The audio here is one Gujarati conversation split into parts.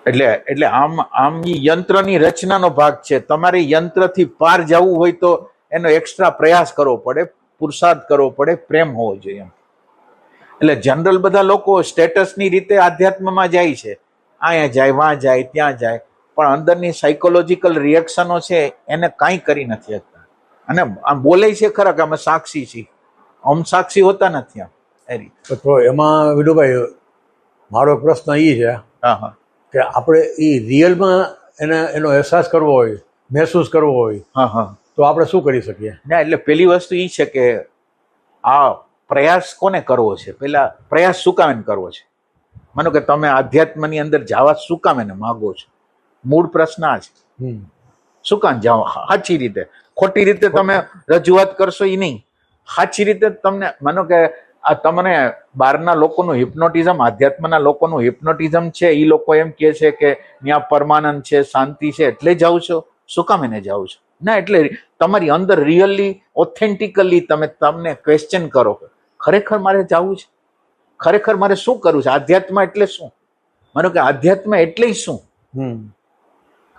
એટલે એટલે આમ ઈ યંત્રની રચનાનો ભાગ છે. તમારે યંત્રથી પાર જવું હોય તો એનો એક્સ્ટ્રા પ્રયાસ કરવો પડે, પુરુષાર્થ કરવો પડે, પ્રેમ હોવો જોઈએ. એટલે જનરલ બધા લોકો સ્ટેટસની રીતે આધ્યાત્મમાં જાય છે, અહીંયા જાય, વાં જાય, ત્યાં જાય, પણ અંદરની સાયકોલોજીકલ રિએક્શનો છે એને કાંઈ કરી નથી શકતા. અને આમ બોલે છે ખરા કે અમે સાક્ષી છીએ, આમ સાક્ષી હોતા નથી. આમ એ રીતે તો એમાં વિનુભાઈ મારો પ્રશ્ન એ છે કે આપણે એ રિયલમાં એનો અહેસાસ કરવો હોય, મહેસૂસ કરવો હોય, તો આપણે શું કરી શકીએ? ના, એટલે પેલી વસ્તુ એ છે કે આ પ્રયાસ કોને કરવો છે? પેલા પ્રયાસ શું કામ કરવો છે? માનો કે તમે આધ્યાત્મની અંદર જવા શું કામ એને માગો છો? મૂળ પ્રશ્ન આ છે. શું કામ જાઓ? સાચી રીતે, ખોટી રીતે તમે રજૂઆત કરશો એ નહીં. સાચી રીતે તમને માનો કે આ તમને બહારના લોકોનું હિપ્નોટિઝમ, આધ્યાત્મના લોકોનું હિપ્નોટિઝમ છે, એ લોકો એમ કહે છે કે ત્યાં પરમાનંદ છે, શાંતિ છે, એટલે જાઓ છો. શું કામ એને જાઓ છો? ના, એટલે તમારી અંદર રિયલી ઓથેન્ટિકલી તમને ક્વેશ્ચન કરો, ખરેખર મારે જવું છે? ખરેખર મારે શું કરવું છે? આધ્યાત્મ એટલે શું? માનો કે આધ્યાત્મ એટલે શું?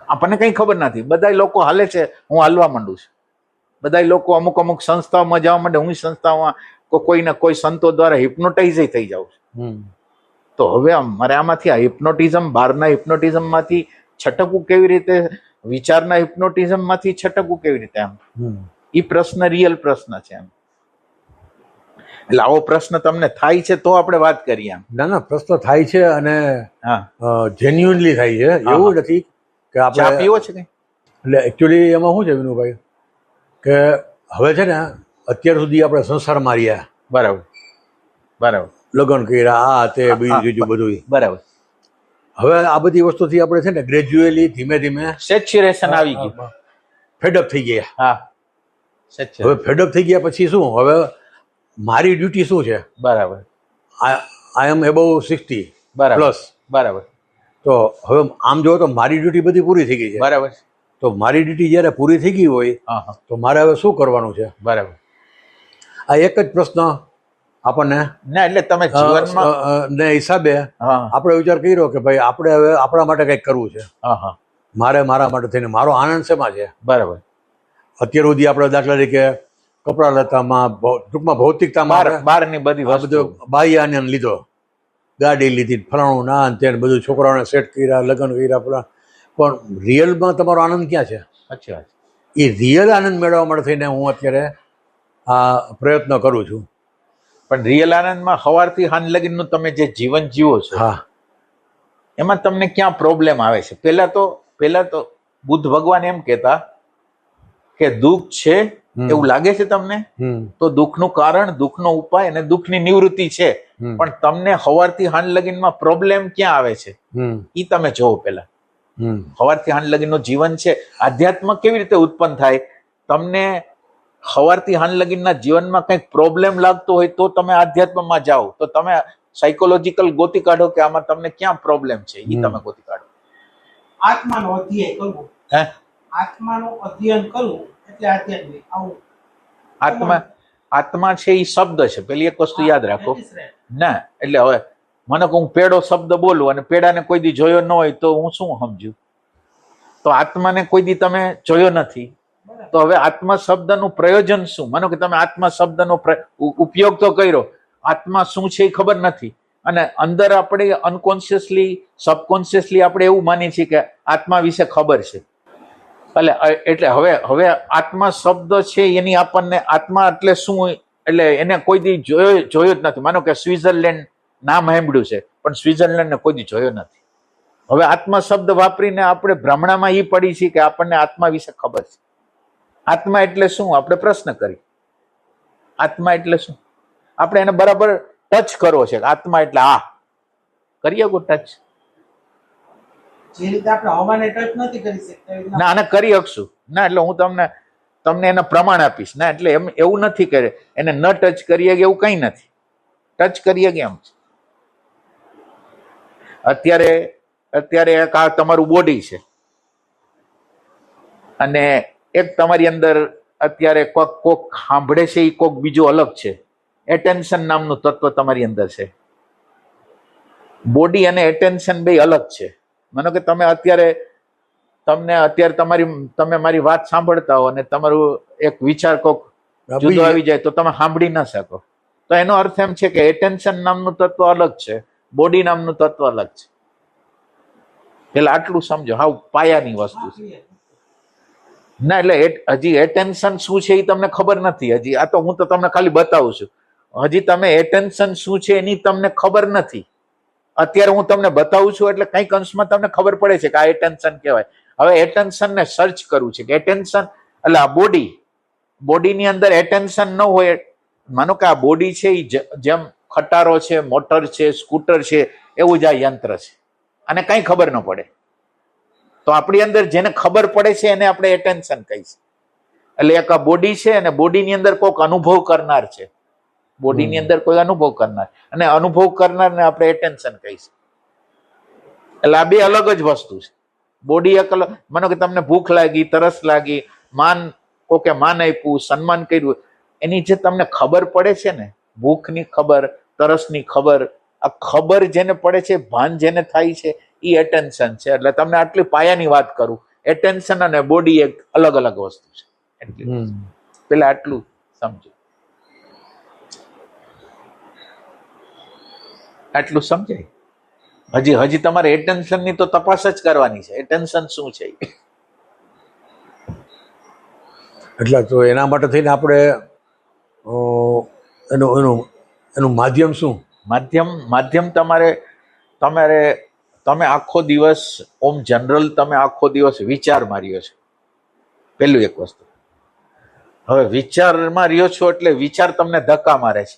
આપણને કઈ ખબર નથી. બધા લોકો હાલે છે, હું હાલવા માંડું છું. બધા લોકો અમુક સંસ્થાઓમાં જવા માંડે, હું સંસ્થાઓમાં કોઈને કોઈ સંતો દ્વારા હિપ્નોટાઇઝ થઈ જાઉં છું. તો હવે મારે આમાંથી આ હિપ્નોટિઝમ, બહારના હિપ્નોટિઝમ માંથી છટકવું કેવી રીતે? વિચારના હિપ્નોટિઝમ માંથી છટકવું કેવી રીતે? આમ એ પ્રશ્ન રિયલ પ્રશ્ન છે. એમ એટલે આવો પ્રશ્ન તમને થાય છે તો આપણે વાત કરીએ. આમ ના, પ્રશ્ન થાય છે અને જેન્યુઅનલી થાય છે, એવું નથી કે આપણે પીવો છે કઈ. એટલે એકચ્યુઅલી એમાં શું છે વિનુભાઈ કે હવે છે ને અત્યાર સુધી આપણે સંસારમાં રહ્યા, બરાબર બરાબર, લગ્ન કર્યા, આ તે બીજું બધું, બરાબર. હવે આ બધી વસ્તુથી આપણે છે ને ગ્રેજ્યુઅલી ધીમે ધીમે સેચ્યુરેશન આવી ગયું, ફેડઅપ થઈ ગયા. હા, હવે ફેડઅપ થઈ ગયા પછી શું? હવે મારી ડ્યુટી શું છે? બરાબર, આઈ એમ એબવ 60 પ્લસ, બરાબર. તો હવે આમ જો તો મારી ડ્યુટી બધી પૂરી થઈ ગઈ છે, બરાબર. તો મારી ડ્યુટી જ્યારે પૂરી થઈ ગઈ હોય તો મારે હવે શું કરવાનું છે? બરાબર. આ એક જ પ્રશ્ન આપણને ના, એટલે તમે જીવનમાં ને હિસાબે આપણે વિચાર કર્યો કે ભાઈ આપણે હવે આપણા માટે કંઈક કરવું છે. મારે મારા માટે થઈને મારો આનંદ શેમાં છે? બરાબર. અત્યાર સુધી આપણે દાખલા તરીકે કપડા લતામાં, ટૂંકમાં ભૌતિકતામાં બહારની બધી વસ્તુ, બાહ્ય આનંદ લીધો, ગાડી લીધી, ફલાણું ના તેને બધું, છોકરાઓને સેટ કર્યા, લગ્ન કર્યા, પણ રિયલમાં તમારો આનંદ ક્યાં છે? સાચી વાત. એ રિયલ આનંદ મેળવવા માટે થઈને હું અત્યારે આ પ્રયત્ન કરું છું. પણ રિયલ આનંદમાં સવારથી સાંજ લગીનું તમે જે જીવન જીવો છો, એમાં તમને ક્યાં પ્રોબ્લેમ આવે છે? પેલા તો બુદ્ધ ભગવાન એમ કહેતા કે દુઃખ છે એવું લાગે છે તમને, તો દુઃખનું કારણ, દુઃખનો ઉપાય અને દુઃખની નિવૃત્તિ છે. પણ તમને સવારથી સાંજ લગીનમાં પ્રોબ્લેમ ક્યાં આવે છે એ તમે જોવો. પેલા સવારથી સાંજ લગીનનું જીવન છે. આધ્યાત્મ કેવી રીતે ઉત્પન્ન થાય? તમને સવારથી સાંજ લગીનના જીવનમાં કંઈક પ્રોબ્લેમ લાગતો હોય તો તમે આધ્યાત્મમાં જાઓ, તો તમે સાયકોલોજીકલ ગોતી કાઢો કે આમાં તમને ક્યાં પ્રોબ્લેમ છે, એ તમે ગોતી કાઢો. આત્માનો અધ્યયન કરવું, આત્માનું અધ્યયન કરવું એટલે આધ્યાત્મિક. આવું આત્મા છે એ શબ્દ છે. પેલી એક વસ્તુ યાદ રાખો. ના, એટલે હવે મને હું પેડો શબ્દ બોલું અને પેડાને કોઈ દી જોયો ન હોય તો હું શું સમજુ? તો આત્માને કોઈ દી તમે જોયો નથી, તો હવે આત્મા શબ્દનું પ્રયોજન શું? માનો કે તમે આત્મા શબ્દનો ઉપયોગ તો કર્યો, આત્મા શું છે એ ખબર નથી, અને અંદર આપણે અનકોન્શિયસલી, સબકોન્શિયસલી આપણે એવું માનીએ છીએ કે આત્મા વિશે ખબર છે. એટલે હવે આત્મા શબ્દ છે એની આપણને, આત્મા એટલે શું એટલે એને કોઈ દી જોયો જ નથી. માનો કે સ્વિટ્ઝરલેન્ડ નામ સાંભળ્યું છે, પણ સ્વિટ્ઝરલેન્ડને કોઈ દી જોયો નથી. હવે આત્મા શબ્દ વાપરીને આપણે ભ્રમણામાં એ પડી છીએ કે આપણને આત્મા વિશે ખબર છે. આત્મા એટલે શું? આપણે પ્રશ્ન કરી, આત્મા એટલે શું? આપણે એને બરાબર ટચ કરવો છે. આત્મા એટલે આ કરીએ કો ટચ? જે રીતે આપણે હવાને ટચ નથી કરી શકતા, ના, આને કરી શકશું. ના, એટલે હું તમને એના પ્રમાણ આપીશ. ના, એટલે એવું નથી કે એને ન ટચ કરીએ કે એવું કઈ નથી. ટચ કરીએ કે એમ છે. અત્યારે એક આ તમારું બોડી છે, અને એક તમારી અંદર અત્યારે કોક સાંભળે છે, એ કોક બીજું અલગ છે. એટેન્શન નામનું તત્વ તમારી અંદર છે. બોડી અને એટેન્શન બે અલગ છે. માનો કે તમે અત્યારે તમે મારી વાત સાંભળતા હો અને તમારું એક વિચાર કોક જુદો આવી જાય તો તમે સાંભળી ના શકો. તો એનો અર્થ એમ છે કે એટેન્શન નામનું તત્વ અલગ છે, બોડી નામનું તત્વ અલગ છે. એટલે આટલું સમજો, હાવ પાયાની વસ્તુ છે. ના એટલે હજી એટેન્શન શું છે એ તમને ખબર નથી હજી. આ તો હું તો તમને ખાલી બતાવું છું. હજી તમે એટેન્શન શું છે એની તમને ખબર નથી. અત્યારે હું તમને બતાવું છું એટલે કઈક અંશમાં તમને ખબર પડે છે કે આ એટેન્શન કહેવાય. હવે એટેન્શન ને સર્ચ કરવું છે કે એટેન્શન એટલે આ બોડીની અંદર એટેન્શન ન હોય. માનો કે આ બોડી છે એ જેમ ખટારો છે, મોટર છે, સ્કૂટર છે, એવું જ આ યંત્ર છે અને કઈ ખબર ન પડે. તો આપણી અંદર જેને ખબર પડે છે એને આપણે એટેન્શન કહીશું. એટલે એક આ બોડી છે અને બોડીની અંદર કોઈક અનુભવ કરનાર છે, બોડીની અંદર કોઈ અનુભવ કરનાર, અને અનુભવ કરનારને આપણે એટેન્શન કહીશું. એટલે આ બે અલગ જ વસ્તુ છે. બોડી એક અલગ, માનો કે તમને ભૂખ લાગી, તરસ લાગી, કોકે માન આપ્યું, સન્માન કર્યું, એની જે તમને ખબર પડે છે ને, ભૂખની ખબર, તરસની ખબર, આ ખબર જેને પડે છે, ભાન જેને થાય છે, એ એટેન્શન છે. એટલે તમને આટલી પાયાની વાત કરું, એટેન્શન અને બોડી એક અલગ અલગ વસ્તુ છે. એટલે પેલા આટલું સમજો, આટલું સમજાય. હજી તમારે એટેન્શન ની તો તપાસ જ કરવાની છે. એટેન્શન શું છે? એટલે તો એના માટે થઈને આપણે એનું માધ્યમ શું? માધ્યમ તમે આખો દિવસ ઓમ જનરલ તમે આખો દિવસ વિચાર માર્યો છો, પેલું એક વસ્તુ. હવે વિચારમાં રહ્યો છો એટલે વિચાર તમને ધક્કા મારે છે.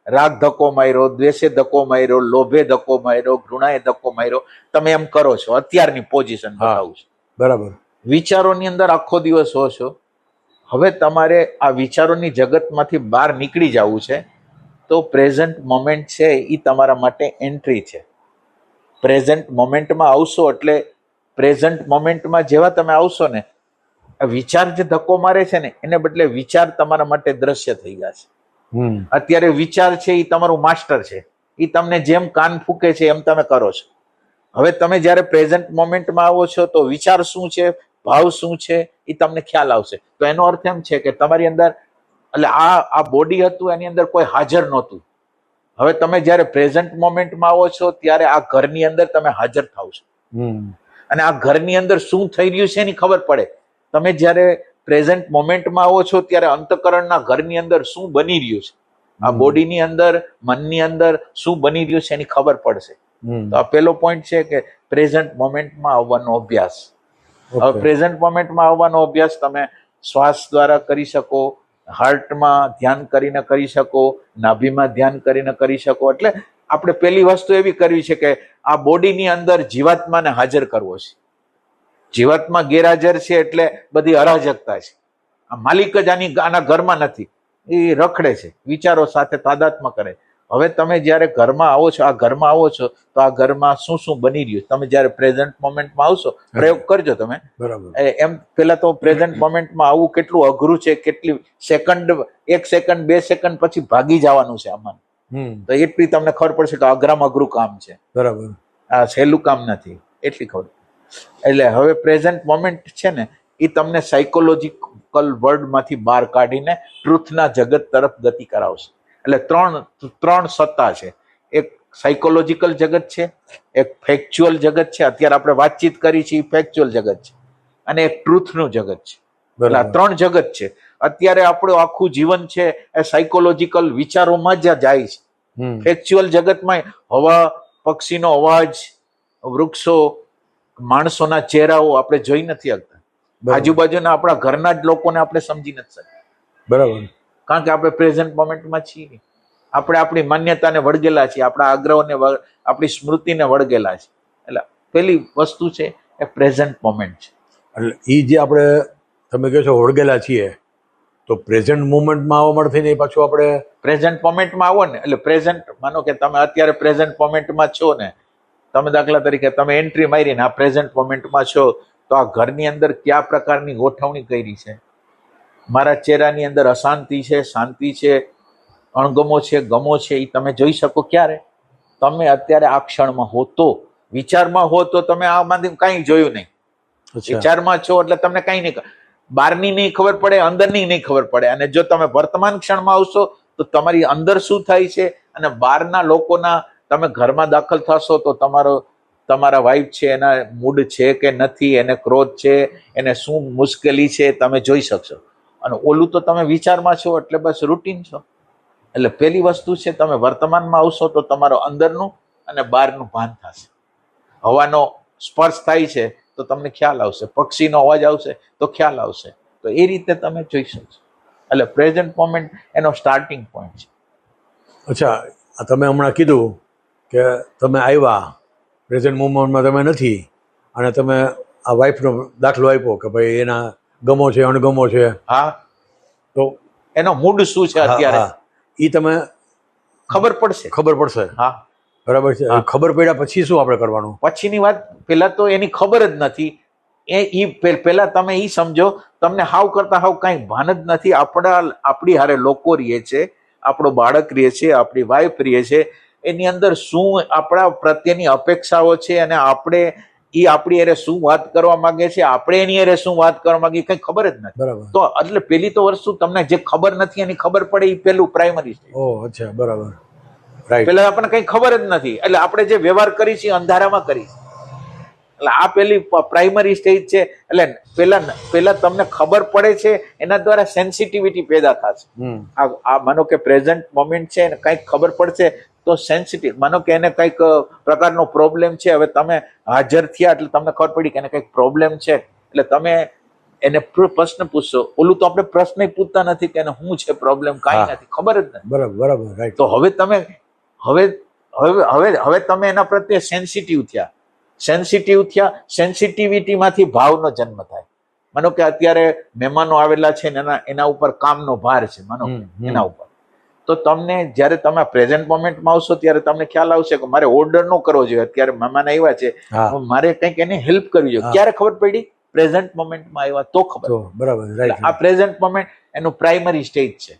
રાગ ધક્કો માર્યો, દ્વેષે ધક્કો માર્યો, લોભે ધક્કો માર્યો, ઘૃણાએ ધક્કો માર્યો, તમે એમ કરો છો. અત્યારની પોઝિશન બતાવું છું. બરાબર. વિચારોની અંદર આખો દિવસ હો છો. હવે તમારે આ વિચારોની જગતમાંથી બહાર નીકળી જવું છે. તો પ્રેઝન્ટ મોમેન્ટ છે એ તમારા માટે એન્ટ્રી છે. પ્રેઝન્ટ મોમેન્ટમાં આવશો એટલે પ્રેઝન્ટ મોમેન્ટમાં જેવા તમે આવશો ને, વિચાર જે ધક્કો મારે છે ને એને બદલે વિચાર તમારા માટે દ્રશ્ય થઈ ગયા છે. અત્યારે વિચાર છે એ તમારું માસ્ટર છે. એ તમને જેમ કાન ફૂકે છે એમ તમે કરો છો. હવે તમે જયારે પ્રેઝન્ટ મોમેન્ટમાં આવો છો તો વિચાર શું છે, ભાવ શું છે એ તમને ખ્યાલ આવશે. તો એનો અર્થ એમ છે કે તમારી અંદર, એટલે આ બોડી હતું એની અંદર કોઈ હાજર નહોતું. હવે તમે જયારે પ્રેઝન્ટ મોમેન્ટમાં આવો છો ત્યારે આ ઘરની અંદર તમે હાજર થાવ છો, અને આ ઘરની અંદર શું થઈ રહ્યું છે એની ખબર પડે. તમે જયારે પ્રેઝન્ટ મોમેન્ટમાં આવો છો ત્યારે અંતકરણના ઘરની અંદર શું બની રહ્યું છે, આ બોડીની અંદર, મનની અંદર શું બની રહ્યું છે એની ખબર પડશે. તો આ પેલો પોઈન્ટ છે કે પ્રેઝન્ટ મોમેન્ટમાં આવવાનો અભ્યાસ. હવે પ્રેઝન્ટ મોમેન્ટમાં આવવાનો અભ્યાસ તમે શ્વાસ દ્વારા કરી શકો, હાર્ટમાં ધ્યાન કરીને કરી શકો, નાભીમાં ધ્યાન કરીને કરી શકો. એટલે આપણે પેલી વસ્તુ એવી કરવી છે કે આ બોડીની અંદર જીવાત્માને હાજર કરવો છે. જીવાત્મા ગેરહાજર છે એટલે બધી અરાજકતા છે. આ માલિક જ આના ઘરમાં નથી, એ રખડે છે, વિચારો સાથે તાદાત્મ્ય કરે. હવે તમે જયારે ઘરમાં આવો છો, આ ઘરમાં આવો છો તો આ ઘરમાં શું શું બની રહ્યું, તમે જયારે પ્રેઝન્ટ મોમેન્ટમાં આવશો, પ્રયોગ કરજો તમે. એમ પેલા તો પ્રેઝન્ટ મોમેન્ટમાં આવવું કેટલું અઘરું છે, કેટલી સેકન્ડ, 1 સેકન્ડ 2 સેકન્ડ પછી ભાગી જવાનું છે આમાં. તો એટલી તમને ખબર પડશે કે અઘરામાં અઘરું કામ છે. બરાબર. આ સહેલું કામ નથી, એટલી ખબર. એટલે હવે પ્રેઝન્ટ મોમેન્ટ છે ને એ તમને સાયકોલોજીકલ વર્લ્ડમાંથી બહાર કાઢીને ટ્રુથના જગત તરફ ગતિ કરાવશે. એટલે ત્રણ સત્તા છે. એક સાયકોલોજીકલ જગત છે, એક ફેક્ચ્યુઅલ જગત છે, અત્યારે આપણે વાતચીત કરી છે એ ફેક્ચ્યુઅલ જગત છે, અને એક ટ્રુથનું જગત છે. એટલે આ 3 જગત છે. અત્યારે આપણું આખું જીવન છે એ સાયકોલોજીકલ વિચારોમાં જ જાય છે. ફેક્ચ્યુઅલ જગતમાં હવા, પક્ષીનો અવાજ, વૃક્ષો, માણસોના ચહેરાઓ આપણે જોઈ નથી શકતા. આજુબાજુના આપણા ઘરના જ લોકોને આપણે સમજી નથી શકતા. બરાબર. કારણ કે આપણે પ્રેઝન્ટ મોમેન્ટમાં છીએ. આપણે આપણી માન્યતાને વળગેલા છીએ, આપણા આગ્રહોને, આપણી સ્મૃતિને વળગેલા છે. એટલે પેલી વસ્તુ છે એ પ્રેઝન્ટ મોમેન્ટ છે. એટલે એ જે આપણે, તમે કહો છો વળગેલા છીએ, તો પ્રેઝન્ટ મોમેન્ટમાં આવવા માટે થઈને પાછું આપણે પ્રેઝન્ટ મોમેન્ટમાં આવો ને, એટલે પ્રેઝન્ટ, માનો કે તમે અત્યારે પ્રેઝન્ટ મોમેન્ટમાં છો ને, તમે દાખલા તરીકે તમે એન્ટ્રી મારીને આ પ્રેઝન્ટ મોમેન્ટમાં છો, તો આ ઘરની અંદર કયા પ્રકારની ગોઠવણી કરી છે, મારા ચહેરાની અંદર અશાંતિ છે, શાંતિ છે, અણગમો છે, ગમો છે, એ તમે જોઈ શકો ક્યારે? તમે અત્યારે આ ક્ષણમાં હો તો. વિચારમાં હો તો તમે આમાંથી કંઈ જોયું નહીં. અચ્છા વિચારમાં છો એટલે તમને કંઈ નહીં, બહારની નહીં ખબર પડે, અંદરની નહીં ખબર પડે. અને જો તમે વર્તમાન ક્ષણમાં આવશો તો તમારી અંદર શું થાય છે અને બહારના લોકોના, તમે ઘરમાં દાખલ થશો તો તમારા વાઈફ છે એના મૂડ છે કે નથી, એને ક્રોધ છે, એને શું મુશ્કેલી છે તમે જોઈ શકશો. અને ઓલું તો તમે વિચારમાં છો એટલે બસ રૂટીન છો. એટલે પહેલી વસ્તુ છે તમે વર્તમાનમાં આવશો તો તમારો અંદરનું અને બહારનું ભાન થશે. હવાનો સ્પર્શ થાય છે તો તમને ખ્યાલ આવશે, પક્ષીનો અવાજ આવશે તો ખ્યાલ આવશે. તો એ રીતે તમે જોઈ શકશો. એટલે પ્રેઝન્ટ મોમેન્ટ એનો સ્ટાર્ટિંગ પોઈન્ટ છે. અચ્છા, આ તમે હમણાં કીધું કે તમે આવ્યા પ્રેઝન્ટ મોમેન્ટમાં તમે નથી, અને તમે આ વાઈફનો દાખલો આપ્યો કે ભાઈ એના ગમો છે અણગમો છે, હા, તો એનો મૂડ શું છે અત્યારે એ તમે ખબર પડશે. હા, બરાબર છે. ખબર પડ્યા પછી શું આપણે કરવાનું? પછીની વાત, પેલા તો એની ખબર જ નથી. પેલા તમે એ સમજો, તમને હાવ કરતા હાવ કઈ ભાન જ નથી. આપણી હારે લોકો રહીએ છે, આપણો બાળક રહીએ છે, આપણી વાઈફ રહીએ છે, એની અંદર શું આપણા પ્રત્યેની અપેક્ષાઓ છે અને આપણે આપણી હારે શું વાત કરવા માંગે છે, આપણે એની હારે શું વાત કરવા માંગીએ, કઈ ખબર જ નથી. બરાબર. તો એટલે પેલી તો વસ્તુ તમને જે ખબર નથી એની ખબર પડે, એ પેલું પ્રાઇમરી સ્ટેજ. ઓહ, અચ્છા, બરાબર, રાઈટ. પેલા આપણને કઈ ખબર જ નથી, એટલે આપણે જે વ્યવહાર કરી છે અંધારામાં કરી છે. એટલે આ પેલી પ્રાઇમરી સ્ટેજ છે. એટલે પેલા તમને ખબર પડે છે, એના દ્વારા સેન્સિટિવિટી પેદા થશે. આ માનો કે પ્રેઝન્ટ મોમેન્ટ છે, કંઈક ખબર પડશે તો સેન્સિટિવ, માનો કે એને કંઈક પ્રકારનો પ્રોબ્લેમ છે, હવે તમે હાજર થયા એટલે તમને ખબર પડી કે એને કંઈક પ્રોબ્લેમ છે, એટલે તમે એને પ્રશ્ન પૂછશો. ઓલું તો આપણે પ્રશ્ન પૂછતા નથી કે એને શું છે પ્રોબ્લેમ, કાંઈ નથી, ખબર જ નથી. બરાબર, રાઈટ. તો હવે તમે હવે તમે એના પ્રત્યે સેન્સિટિવ થયા. સેન્સિટિવિટીમાંથી ભાવનો જન્મ થાય. માનો કે અત્યારે મહેમાનો આવેલા છે ને એના ઉપર કામનો ભાર છે, માનો એના ઉપર, તો તમને જ્યારે તમે પ્રેઝન્ટ મોમેન્ટમાં આવશો ત્યારે તમને ખ્યાલ આવશે કે મારે ઓર્ડર ન કરવો જોઈએ, અત્યારે મહેમાન આવ્યા છે, મારે કંઈક એની હેલ્પ કરવી જોઈએ. ક્યારે ખબર પડી? પ્રેઝન્ટ મોમેન્ટમાં આવ્યા તો ખબર. બરાબર, રાઈટ. આ પ્રેઝન્ટ મોમેન્ટ એનું પ્રાઇમરી સ્ટેજ છે.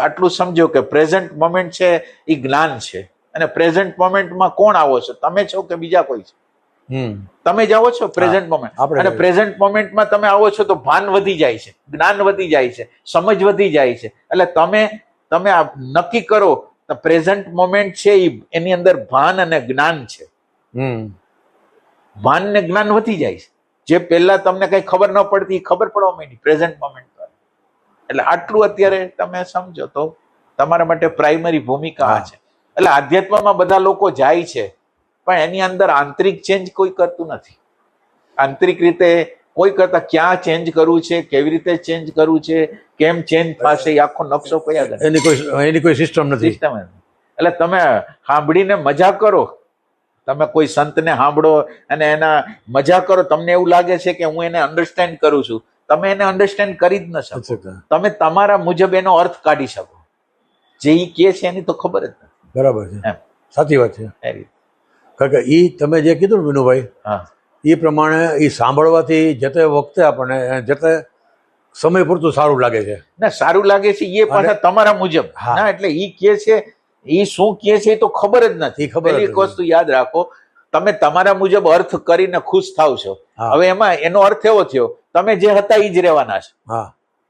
આટલું સમજો કે પ્રેઝન્ટ મોમેન્ટ છે એ જ્ઞાન છે. અને પ્રેઝન્ટ મોમેન્ટમાં કોણ આવો છો, તમે છો કે બીજા કોઈ છે? તમે જ આવો છો પ્રેઝન્ટ મોમેન્ટ. અને પ્રેઝન્ટ મોમેન્ટમાં તમે આવો છો તો ભાન વધી જાય છે, જ્ઞાન વધી જાય છે, સમજ વધી જાય છે. એટલે તમે આ નક્કી કરો પ્રેઝન્ટ મોમેન્ટ છે એની અંદર ભાન અને જ્ઞાન છે. ભાન ને જ્ઞાન વધી જાય છે. જે પહેલા તમને કઈ ખબર ન પડતી ખબર પડવા માંડી પ્રેઝન્ટ મોમેન્ટ દ્વારા. એટલે આટલું અત્યારે તમે સમજો તો તમારા માટે પ્રાઇમરી ભૂમિકા આ છે. એટલે આધ્યાત્મમાં બધા લોકો જાય છે, પણ એની અંદર આંતરિક ચેન્જ કોઈ કરતું નથી. આંતરિક રીતે કોઈ કરતા ક્યાં ચેન્જ કરવું છે, કેવી રીતે ચેન્જ કરવું છે, કેમ ચેન્જ થશે, એ આખો નકશો કયા કરે, એની કોઈ સિસ્ટમ નથી. એટલે તમે સાંભળીને મજા કરો, તમે કોઈ સંતને સાંભળો અને એના મજા કરો, તમને એવું લાગે છે કે હું એને અન્ડરસ્ટેન્ડ કરું છું, તમે એને અન્ડરસ્ટેન્ડ કરી જ ન શકો. તમે તમારા મુજબ એનો અર્થ કાઢી શકો, જે ઈ કહે છે એની તો ખબર જ નથી. બરાબર છે, સાચી વાત છે. કારણ કે એ તમે જે કીધું ને વિનુભાઈ, એ પ્રમાણે એ સાંભળવાથી જતે વખતે આપણને જતે સમય પૂરતું સારું લાગે છે. ના, સારું લાગે છે એ પાછા તમારા મુજબ. ના, એટલે ઈ કહે છે, ઈ શું કહે છે એ તો ખબર જ નથી. ખબર એક વસ્તુ યાદ રાખો, તમે તમારા મુજબ અર્થ કરીને ખુશ થાવ છો. હવે એમાં એનો અર્થ એવો થયો, તમે જે હતા એ જ રહેવાના છો.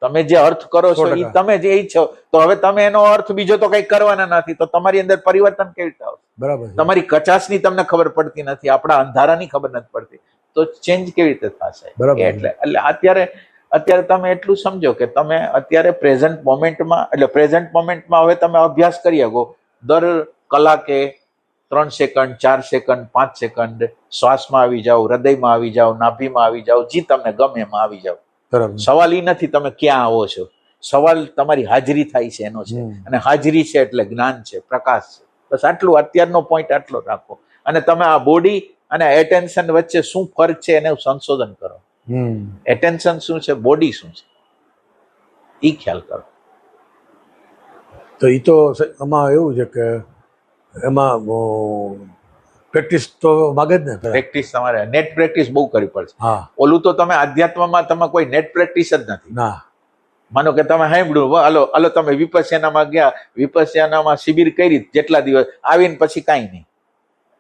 તમે જે અર્થ કરો છો એ તમે જે છો, તો હવે તમે એનો અર્થ બીજો તો કઈ કરવાના નથી, તો તમારી અંદર પરિવર્તન કેવી રીતે આવશે? બરાબર. તમારી કચાશની તમને ખબર પડતી નથી, આપણા અંધારાની ખબર નથી પડતી, તો ચેન્જ કેવી રીતે થશે? એટલે અત્યારે તમે એટલું સમજો કે તમે અત્યારે પ્રેઝન્ટ મોમેન્ટમાં, એટલે પ્રેઝન્ટ મોમેન્ટમાં હવે તમે અભ્યાસ કરી શકો. દર કલાકે 3 સેકન્ડ, 4 સેકન્ડ, 5 સેકન્ડ શ્વાસમાં આવી જાઓ, હૃદયમાં આવી જાઓ, નાભીમાં આવી જાઓ, જે તમને ગમે એમાં આવી જાઓ. સવાલ એ નથી તમે ક્યાં આવો છો, સવાલ તમારી હાજરી થાય છે એનો છે. અને હાજરી છે એટલે જ્ઞાન છે, પ્રકાશ છે. બસ આટલું અત્યારનો પોઈન્ટ આટલો રાખો. અને તમે આ બોડી અને એટેન્શન વચ્ચે શું ફરક છે એને સંશોધન કરો. એટેન્શન શું છે, બોડી શું છે, એ ખ્યાલ કરો. તો એ તો આમાં એવું છે કે એમાં પ્રેક્ટિસ તો માગે જ ને. પ્રેક્ટિસ તમારે નેટ પ્રેક્ટિસ બહુ કરવી પડશે. ઓલું તો તમે આધ્યાત્મમાં તમે કોઈ નેટ પ્રેક્ટિસ જ નથી. માનો કે તમે સાંભળ્યું, હાલો તમે વિપસ્યાનામાં ગયા, વિપસ્યાનામાં શિબિર કરી જેટલા દિવસ, આવીને પછી કાંઈ નહીં,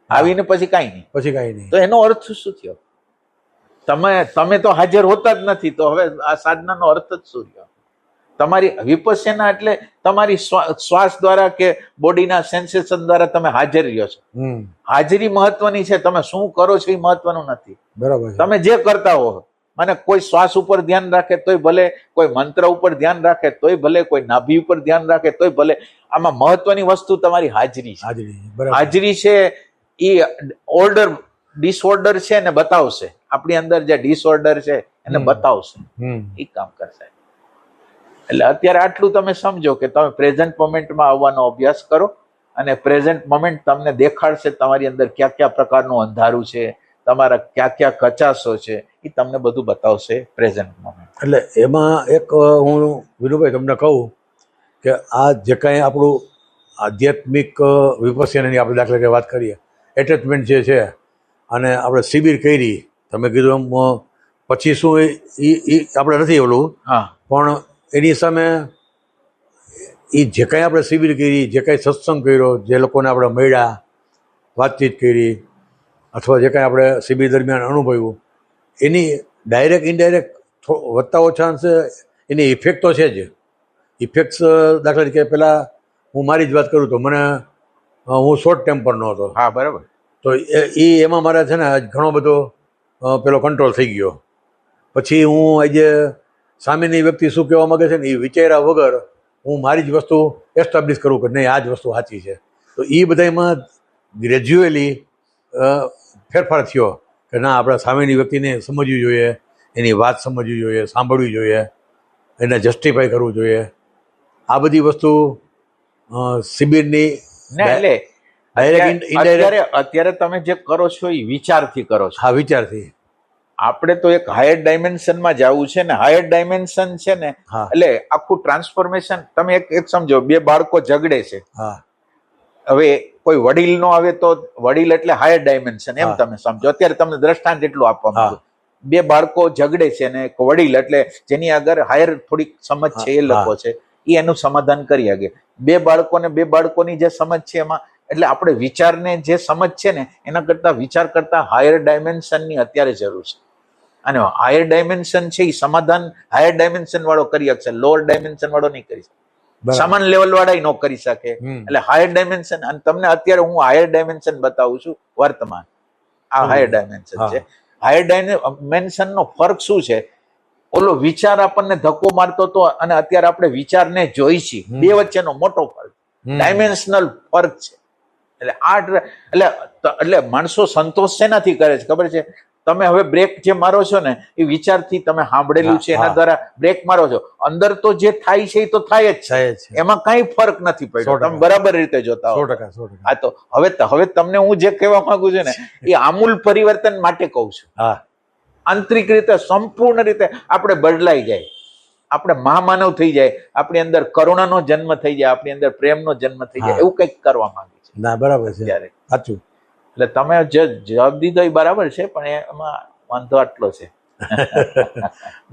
આવીને પછી કાંઈ નહીં. પછી કાંઈ નહીં. તો એનો અર્થ શું થયો? તમે તો હાજર હોતા જ નથી, તો હવે આ સાધનાનો અર્થ જ શું થયો? તમારી વિપશ્યના એટલે તમારી શ્વાસ દ્વારા કે બોડીના સેન્સેશન દ્વારા તમે હાજર રહ્યો છો. હાજરી મહત્વની છે, તમે શું કરો છો એ મહત્વનું નથી. બરાબર. તમે જે કરતા હો, મને કોઈ શ્વાસ ઉપર ધ્યાન રાખે તોય ભલે, કોઈ મંત્ર ઉપર ધ્યાન રાખે તોય ભલે, કોઈ નાભી ઉપર ધ્યાન રાખે તોય ભલે, આમાં મહત્વની વસ્તુ તમારી હાજરી છે. હાજરી છે એ ઓર્ડર ડિસઓર્ડર છે ને બતાવશે. આપણી અંદર જે ડિસઓર્ડર છે એને બતાવશે, એ કામ કરશે. એટલે અત્યારે આટલું તમે સમજો કે તમે પ્રેઝન્ટ મોમેન્ટમાં આવવાનો અભ્યાસ કરો, અને પ્રેઝન્ટ મોમેન્ટ તમને દેખાડશે તમારી અંદર કયા કયા પ્રકારનું અંધારું છે, તમારા કયા કયા કચાશો છે, એ તમને બધું બતાવશે પ્રેઝન્ટ મોમેન્ટ. એટલે એમાં એક હું વિનુભાઈ તમને કહું કે આ જે કાંઈ આપણું આધ્યાત્મિક વિપશ્યનાની આપણે દાખલા કે વાત કરીએ, એટેચમેન્ટ જે છે, અને આપણે શિબિર કરી, તમે કીધું એમ પછી શું એ આપણે નથી ઓલું. હા. પણ એની સામે એ જે કાંઈ આપણે શિબિર કરી, જે કાંઈ સત્સંગ કર્યો, જે લોકોને આપણે મળ્યા, વાતચીત કરી, અથવા જે કાંઈ આપણે શિબિર દરમિયાન અનુભવ્યું, એની ડાયરેક્ટ ઇનડાયરેક્ટ વધતા ઓછા અંશે એની ઇફેક્ટ તો છે જ. ઇફેક્ટ્સ દાખલા તરીકે પહેલાં હું મારી જ વાત કરું તો મને હું શોર્ટ ટેમ્પરનો હતો. હા, બરાબર. તો એમાં મારે છે ને ઘણો બધો પેલો કંટ્રોલ થઈ ગયો. પછી હું આજે સામેની વ્યક્તિ શું કહેવા માગે છે ને એ વિચાર્યા વગર હું મારી જ વસ્તુ એસ્ટાબ્લિશ કરું કે નહીં, આ જ વસ્તુ સાચી છે. તો એ બધામાં ગ્રેજ્યુઅલી ફેરફાર થયો કે ના, આપણે સામેની વ્યક્તિને સમજવી જોઈએ, એની વાત સમજવી જોઈએ, સાંભળવી જોઈએ, એને જસ્ટિફાઈ કરવું જોઈએ. આ બધી વસ્તુ શિબિરની અત્યારે તમે જે કરો છો એ વિચારથી કરો છો. હા, વિચારથી. આપણે તો એક હાયર ડાયમેન્શનમાં જવું છે ને. હાયર ડાયમેન્શન છે ને, એટલે આખું ટ્રાન્સફોર્મેશન. તમે એક સમજો, બે બાળકો ઝઘડે છે. હવે કોઈ વડીલ નો આવે તો વડીલ એટલે હાયર ડાયમેન્શન, એમ તમે સમજો. અત્યારે તમને દ્રષ્ટાંત એટલું આપવા માંગુ. બે બાળકો ઝઘડે છે ને એક વડીલ એટલે જેની આગળ હાયર થોડીક સમજ છે એ લોકો છે, એ એનું સમાધાન કરી શકે. બે બાળકોની જે સમજ છે એમાં, એટલે આપણે વિચારને જે સમજ છે ને એના કરતા વિચાર કરતા હાયર ડાયમેન્શનની અત્યારે જરૂર છે. અને હાયર ડાયમેન્શન છે એ સમાધાન હાયર ડાયમેન્શન વાળો કરી શકશે, લોઅર ડાયમેન્શન વાળો નહીં કરી શકે. સમાન લેવલ વાળા ન કરી શકે. એટલે હાયર ડાયમેન્શન, અને તમને અત્યારે હું હાયર ડાયમેન્શન બતાવું છું વર્તમાન. આ હાયર ડાયમેન્શન છે. હાયર ડાયમેન્શન નો ફરક શું છે? ઓલો વિચાર આપણને ધક્કો મારતો હતો અને અત્યારે આપણે વિચારને જોઈ છીએ, બે વચ્ચેનો મોટો ફરક, ડાયમેન્શનલ ફરક છે. એટલે માણસો સંતોષ શેનાથી કરે છે ખબર છે? તમે હવે બ્રેક જે મારો છો ને એ વિચારથી તમે સાંભળેલું છે એના દ્વારા બ્રેક મારો છો. અંદર તો જે થાય છે એ તો થાય જ છે, એમાં કઈ ફરક નથી પડ્યો. તમે બરાબર રીતે જોતા હો. હા, તો હવે તમને હું જે કહેવા માંગુ છું ને એ આમૂલ પરિવર્તન માટે કહું છું. આંતરિક રીતે સંપૂર્ણ રીતે આપણે બદલાઈ જાય, આપણે મહામાનવ થઈ જાય, આપણી અંદર કરુણાનો જન્મ થઈ જાય, આપણી અંદર પ્રેમનો જન્મ થઈ જાય, એવું કંઈક કરવા માંગે છે. ના, બરાબર છે, ત્યારે સાચું. એટલે તમે જે જવાબ દીધો એ બરાબર છે, પણ એમાં વાંધો આટલો છે.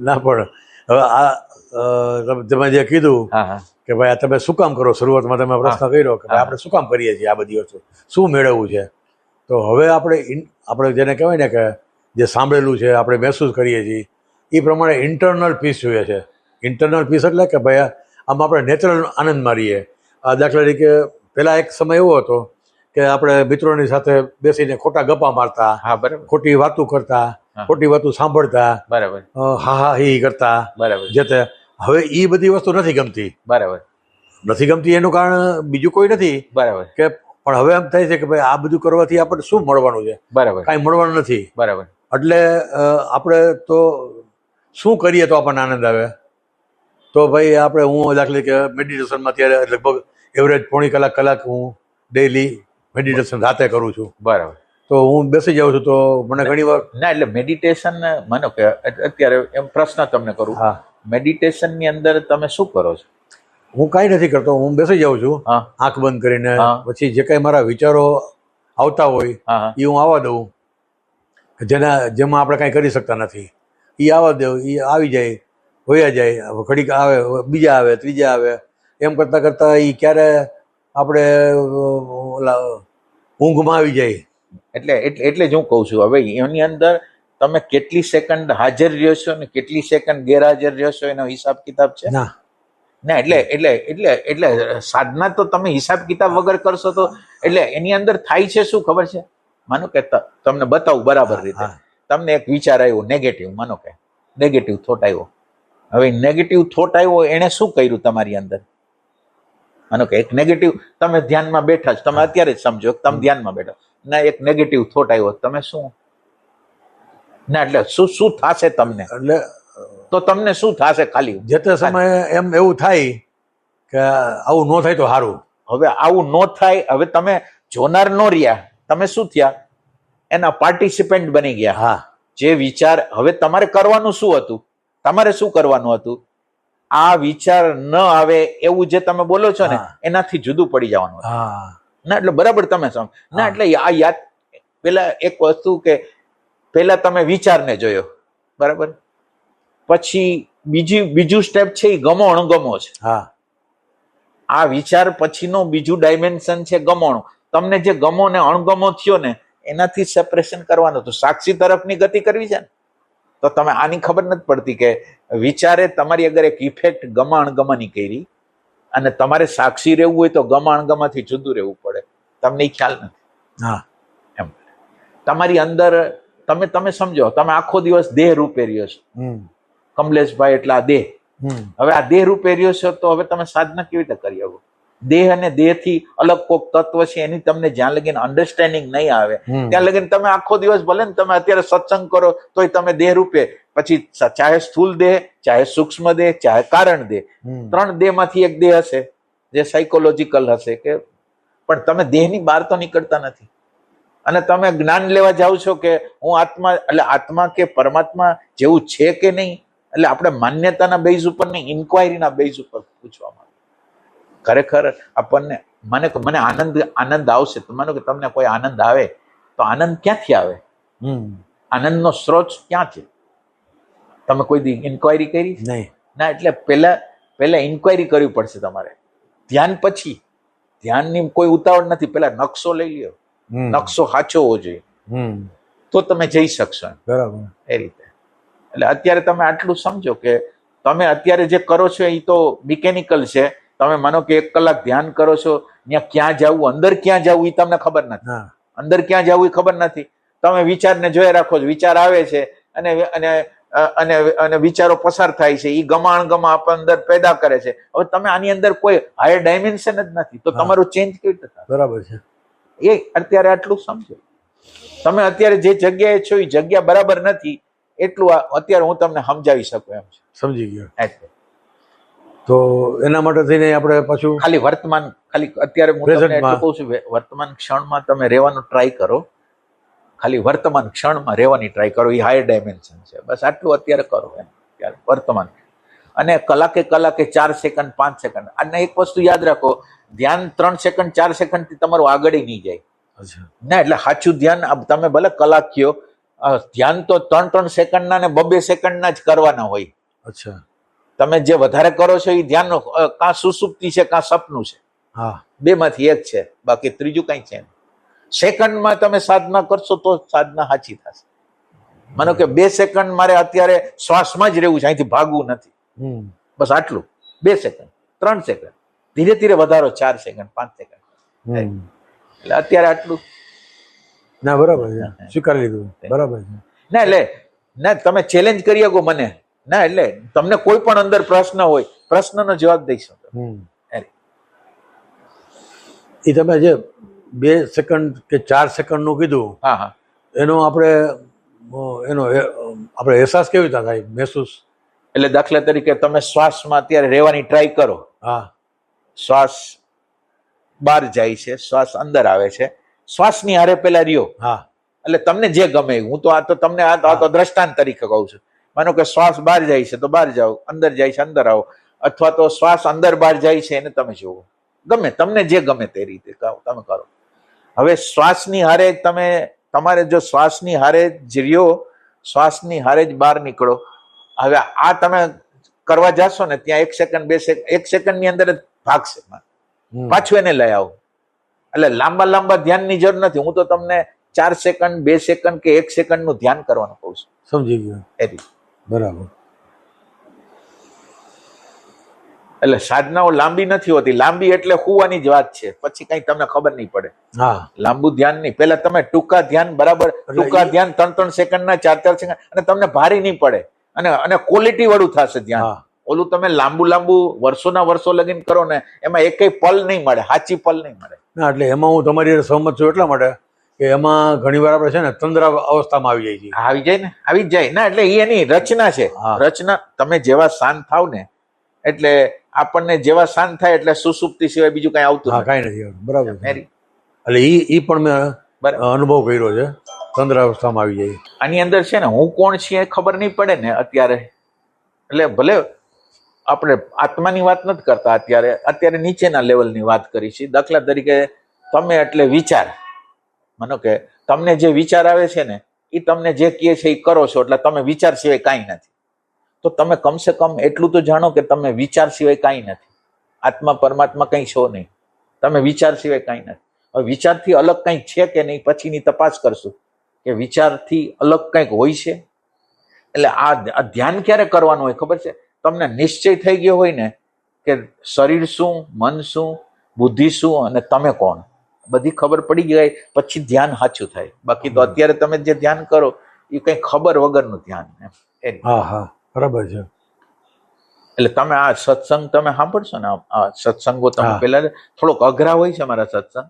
ના, પણ હવે આ તમે જે કીધું કે ભાઈ આ તમે શું કામ કરો, શરૂઆતમાં તમે પ્રશ્ન કર્યો કે ભાઈ આપણે શું કામ કરીએ છીએ, આ બધી વસ્તુ શું મેળવવું છે. તો હવે આપણે જેને કહેવાય ને કે જે સાંભળેલું છે, આપણે મહેસૂસ કરીએ છીએ એ પ્રમાણે ઇન્ટરનલ પીસ જોઈએ છે. ઇન્ટરનલ પીસ એટલે કે ભાઈ આમાં આપણે નેચરલ આનંદમાં રહીએ. દાખલા તરીકે પહેલાં એક સમય એવો હતો કે આપણે મિત્રોની સાથે બેસીને ખોટા ગપ્પા મારતા, ખોટી વાતો કરતા, ખોટી વાતો સાંભળતા, બરાબર, હા હી કરતા, બરાબર. જે તે હવે એ બધી વસ્તુ નથી ગમતી. બરાબર, નથી ગમતી એનું કારણ બીજું કોઈ નથી. બરાબર. કે પણ હવે એમ થાય છે કે ભાઈ આ બધું કરવાથી આપણને શું મળવાનું છે? બરાબર, કાંઈ મળવાનું નથી. બરાબર. એટલે આપણે તો શું કરીએ તો આપણને આનંદ આવે? તો ભાઈ હું દાખલા કે મેડિટેશનમાં અત્યારે લગભગ એવરેજ પોણી કલાક હું ડેઈલી મેડિટેશન રાતે કરું છું. બરાબર. તો હું બેસી જાઉં છું તો મને ઘણી વાર ના, એટલે મેડિટેશન માનો કે અત્યારે એમ પ્રશ્ન તમને કરું, મેડિટેશન ની અંદર તમે શું કરો છો? હું કાંઈ નથી કરતો, હું બેસી જાઉં છું આંખ બંધ કરીને. પછી જે કાંઈ મારા વિચારો આવતા હોય એ હું આવવા દઉં, જેમાં આપણે કાંઈ કરી શકતા નથી એ આવવા દઉં. એ આવી જાય, હોયા જાય, ઘડીક આવે, બીજા આવે, ત્રીજા આવે, એમ કરતાં કરતાં એ ક્યારે આપણે ઊંઘમાં આવી જાય એટલે એટલે એટલે જ હું કહું છું હવે એની અંદર તમે કેટલી સેકન્ડ હાજર રહ્યો છો ને કેટલી સેકન્ડ ગેરહાજર રહ્યો છો એનો હિસાબ કિતાબ છે ના ના એટલે એટલે એટલે એટલે સાધના તો તમે હિસાબ કિતાબ વગર કરશો તો એટલે એની અંદર થાય છે શું ખબર છે માનો કે તમને બતાવું બરાબર રીતે હા. તમને એક વિચાર આવ્યો નેગેટિવ માનો કે નેગેટિવ થોટ આવ્યો હવે નેગેટિવ થોટ આવ્યો એણે શું કર્યું તમારી અંદર માનો કે એક નેગેટિવ તમે ધ્યાનમાં બેઠા છો તમે અત્યારે જ સમજો કે તમે ધ્યાનમાં બેઠા ના એક નેગેટિવ થોટ આવ્યો તમે શું ના એટલે શું શું થશે તમને એટલે તો તમને શું થશે ખાલી જે તે સમયે એમ એવું થાય કે આવું ન થાય તો સારું. હવે આવું ન થાય હવે તમે જોનાર નો રહ્યા તમે શું થયા એના પાર્ટિસિપન્ટ બની ગયા હા જે વિચાર હવે તમારે કરવાનું શું હતું તમારે શું કરવાનું હતું આ વિચાર ન આવે એવું જે તમે બોલો છો ને હા. એનાથી જુદું પડી જવાનું હતું. હા ના એટલે બરાબર તમે સમજ ના એટલે આ યાદ પેલા એક વસ્તુ કે પેલા તમે વિચારને જોયો બરાબર પછી બીજું સ્ટેપ છે એ ગમો અણગમો છે હા આ વિચાર પછીનો બીજું ડાયમેન્શન છે ગમોણું તમને જે ગમો ને અણગમો થયો ને એનાથી સેપરેશન કરવાનું તો સાક્ષી તરફની ગતિ કરવી છે ને તો તમે આની ખબર નથી પડતી કે વિચારે તમારી અગર એક ઇફેક્ટ ગમા અણગમાની કરી અને તમારે સાક્ષી રહેવું હોય તો ગમા અણગમાથી જુદું રહેવું પડે તમને એ ખ્યાલ નથી હા એમ તમારી અંદર તમે તમે સમજો તમે આખો દિવસ દેહ રૂપે રહ્યો છો હમ કમલેશભાઈ એટલે આ દેહ હમ હવે આ દેહ રૂપે રહ્યો છો તો હવે તમે સાધના કેવી રીતે કરી શકો દેહ અને દેહથી અલગ કોક તત્વ છે એની તમને જ્યાં લગીને અન્ડરસ્ટેન્ડિંગ નહીં આવે ત્યાં લગીને તમે આખો દિવસ ભલે ને તમે અત્યારે સત્સંગ કરો તોય તમે દેહ રૂપે પછી ચાહે સ્થૂલ દેહ ચાહે સૂક્ષ્મ દેહ ચાહે કારણ દેહ ત્રણ દેહમાંથી એક દેહ હશે જે સાયકોલોજીકલ હશે કે પણ તમે દેહની બહાર તો નીકળતા નથી અને તમે જ્ઞાન લેવા જાઓ છો કે હું આત્મા એટલે આત્મા કે પરમાત્મા જેવું છે કે નહીં એટલે આપણે માન્યતાના બેઝ ઉપર નહીં ઇન્ક્વાયરીના બેઝ ઉપર પૂછવામાં ખરેખર આપણને મને આનંદ આવશે તો માનો કે તમને કોઈ આનંદ આવે તો આનંદ ક્યાંથી આવે આનંદનો સ્ત્રોત ક્યાં છે તમે કોઈ દી ઇન્ક્વાયરી કરી નહીં ના એટલે પહેલા ઇન્ક્વાયરી કરવી પડશે તમારે ધ્યાન પછી ધ્યાનની કોઈ ઉતાવળ નથી પેલા નકશો લઈ લ્યો નકશો સાચો હોવો જોઈએ તો તમે જઈ શકશો બરાબર એ રીતે એટલે અત્યારે તમે આટલું સમજો કે તમે અત્યારે જે કરો છો એ તો મિકેનિકલ છે તમે માનો કે 1 કલાક ધ્યાન કરો છો ત્યાં ક્યાં જવું અંદર ક્યાં જવું એ તમને ખબર નથી હા અંદર ક્યાં જવું એ ખબર નથી તમે વિચારને જોઈ રાખો છો વિચાર આવે છે અને અને અને અને વિચારો પસાર થાય છે એ ગમાણ ગમા આપણા અંદર પેદા કરે છે હવે તમે આની અંદર કોઈ હાયર ડાયમેન્શન જ નથી તો તમારું ચેન્જ કેવી રીતે થાય બરાબર છે એ અત્યારે આટલું સમજો તમે અત્યારે જે જગ્યાએ છો એ જગ્યા બરાબર નથી એટલું અત્યારે હું તમને સમજાવી શકું એમ છે સમજી ગયો એટલે તો એના માટે થઈને આપણે પાછું ખાલી વર્તમાન ખાલી અત્યારે હું તમને Presentમાં. એટલું કહું છું વર્તમાન ક્ષણમાં તમે રહેવાનું ટ્રાય કરો ખાલી વર્તમાન ક્ષણમાં રહેવાની ટ્રાય કરો એ હાયર ડાયમેન્શન છે બસ આટલું અત્યારે કરો એમ ત્યારે વર્તમાન અને કલાકે 4 સેકન્ડ 5 સેકન્ડ અને એક વસ્તુ યાદ રાખો ધ્યાન 3 સેકન્ડ 4 સેકન્ડ થી તમારું આગળ નહીં જાય અચ્છા ના એટલે સાચું ધ્યાન તમે ભલે કલાક કયો ધ્યાન તો 3 સેકન્ડના ને 2 સેકન્ડના જ કરવાના હોય અચ્છા તમે જે વધારે કરો છો એ ધ્યાન કાં સુસુપ્તિ છે કાં સપનું છે હા બેમાંથી એક છે બાકી ત્રીજું કઈ છે નહીં સેકન્ડમાં તમે સાધના કરશો તો સાધના સાચી થશે માનો કે 2 સેકન્ડ મારે અત્યારે શ્વાસમાં જ રહેવું છે અહીંથી ભાગવું નથી બસ આટલું 2 સેકન્ડ 3 સેકન્ડ ધીરે ધીરે વધારો 4 સેકન્ડ 5 સેકન્ડ એટલે અત્યારે આટલું ના બરાબર છે સ્વીકારી લીધું બરાબર છે ના એટલે ના તમે ચેલેન્જ કરી શકો મને ના એટલે તમને કોઈ પણ અંદર પ્રશ્ન હોય પ્રશ્નનો જવાબ દઈ શકો એ તમે જે 2 સેકન્ડ કે 4 સેકન્ડનું કીધું હા હા એનો આપણે અહેસાસ કેવી રીતે થાય મહેસૂસ એટલે દાખલા તરીકે તમે શ્વાસમાં અત્યારે રહેવાની ટ્રાય કરો હા શ્વાસ બહાર જાય છે શ્વાસ અંદર આવે છે શ્વાસની હારે પેલા રહ્યો હા એટલે તમને જે ગમે હું તો આ તો તમને આ તો દ્રષ્ટાંત તરીકે કહું છું માનો કે શ્વાસ બહાર જાય છે તો બહાર જાઓ અંદર જાય છે અંદર આવો અથવા તો શ્વાસ અંદર બહાર જાય છે એને તમે જુઓ ગમે તમને જે ગમે તે રીતે તમે કરો હવે શ્વાસની હારે તમારે જો શ્વાસની હારે જ રહ્યો શ્વાસની હારે જ બહાર નીકળો હવે આ તમે કરવા જશો ને ત્યાં 1 સેકન્ડ 2 સેકન્ડ 1 સેકન્ડની અંદર જ ભાગશે પાછું એને લઈ આવો એટલે લાંબા ધ્યાનની જરૂર નથી હું તો તમને 4 સેકન્ડ 2 સેકન્ડ કે 1 સેકન્ડનું ધ્યાન કરવાનું કહું છું. સમજી ગયો. એ રીતે. બરાબર. એટલે સાધનાઓ લાંબી નથી હોતી. લાંબી એટલે હુવાની જ વાત છે, પછી કઈ તમને ખબર નહીં પડે. હા, લાંબુ ધ્યાન નહીં. પેલા તમે ટૂંકા ધ્યાન બરાબર, ટૂંકા ધ્યાન 3 સેકન્ડના 4 સેકન્ડ, અને તમને ભારે નહીં પડે, અને ક્વોલિટી વાળું થશે ધ્યાન. હા. ઓલું તમે લાંબુ વર્ષોના વર્ષો લગીને કરો ને, એમાં એકેય પલ નહીં મળે, સાચી પલ નહીં મળે. ના એટલે એમાં હું તમારી હારે સહમત છું એટલા માટે કે એમાં ઘણી વાર આપણે છે ને તંદ્રા અવસ્થામાં આવી જાય છે. આવી જાય ને, આવી જ જાય ના. એટલે એ એની રચના છે. હા. રચના, તમે જેવા શાંત થાવ ને, એટલે આપણને જેવા શાંત થાય એટલે સુસુપ્તિ સિવાય બીજું કઈ આવતું હા, નથી. કાંઈ નથી આવતું. બરાબર છે. મેરી. એટલે ઈ પણ મેં બરાબર. અનુભવ કર્યો છે. તંદ્રા અવસ્થામાં આવી જાય. આની અંદર છે ને હું કોણ છીએ એ ખબર નહીં પડે ને અત્યારે. એટલે ભલે આપણે આત્માની વાત નથી કરતા અત્યારે નીચેના લેવલની વાત કરી છે. દાખલા તરીકે તમે એટલે વિચાર, માનો કે તમને જે વિચાર આવે છે ને, એ તમને જે કહે છે એ કરો છો, એટલે તમે વિચાર સિવાય કાંઈ નથી. તો તમે કમસે કમ એટલું તો જાણો કે તમે વિચાર સિવાય કાંઈ નથી. આત્મા પરમાત્મા કંઈ છો નહીં, તમે વિચાર સિવાય કાંઈ નથી. હવે વિચારથી અલગ કંઈક છે કે નહીં, પછીની તપાસ કરશું કે વિચારથી અલગ કંઈક હોય છે. એટલે આ ધ્યાન ક્યારે કરવાનું હોય ખબર છે? તમને નિશ્ચય થઈ ગયો હોય ને કે શરીર શું, મન શું, બુદ્ધિ શું અને તમે કોણ, બધી ખબર પડી ગઈ પછી ધ્યાન સાચું થાય. બાકી તો અત્યારે તમે જે ધ્યાન કરો એ કંઈ ખબર વગરનું ધ્યાન. હા હા, બરાબર છે. એટલે તમે આ સત્સંગ તમે સાંભળશો ને, આ સત્સંગો તમે હા. પેલા થોડોક અઘરા હોય છે મારા સત્સંગ,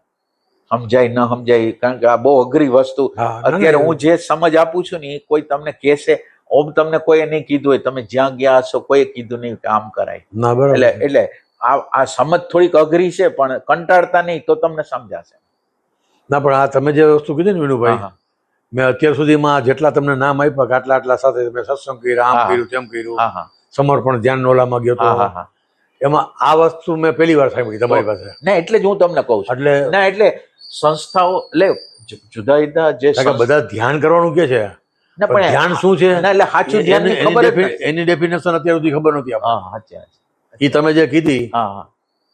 સમજાય ન સમજાય, કારણ કે આ બહુ અઘરી વસ્તુ. હા, ના, અત્યારે ના, હું જે સમજ આપું છું ને એ કોઈ તમને કહેશે, ઓમ તમને કોઈએ નહીં કીધું હોય, તમે જ્યાં ગયા હશો કોઈ કીધું નહીં કે આમ કરાય. ના બરાબર. એટલે આ સમજ થોડીક અઘરી છે, પણ કંટાળતા નહીં તો તમને સમજાશે. ના પણ આ તમે જે વસ્તુ કીધી ને વિનુભાઈ, હા, મેં અત્યાર સુધીમાં જેટલા તમને નામ આપ્યા કે આટલા સાથે મેં સત્સંગ કર્યા, આમ હા. કર્યું, તેમ કર્યું, હા હા સમર્પણ ધ્યાન ઓલામાં ગયો હા હા તો હા. એમાં આ વસ્તુ મેં પહેલી વાર સાંભળી તમારી પાસે. ના એટલે જ હું તમને કહું છું. એટલે ના એટલે સંસ્થાઓ, એટલે જુદા જુદા જે કારણ કે બધા ધ્યાન કરવાનું કે છે, ના પણ પણ ધ્યાન શું છે ના એટલે સાચું ધ્યાન એની- ખબર જ એની નથી. એની ડેફિનેશન અત્યાર સુધી ખબર નથી આપણને. હા સાચી વાત. એ તમે જે કીધી હા હા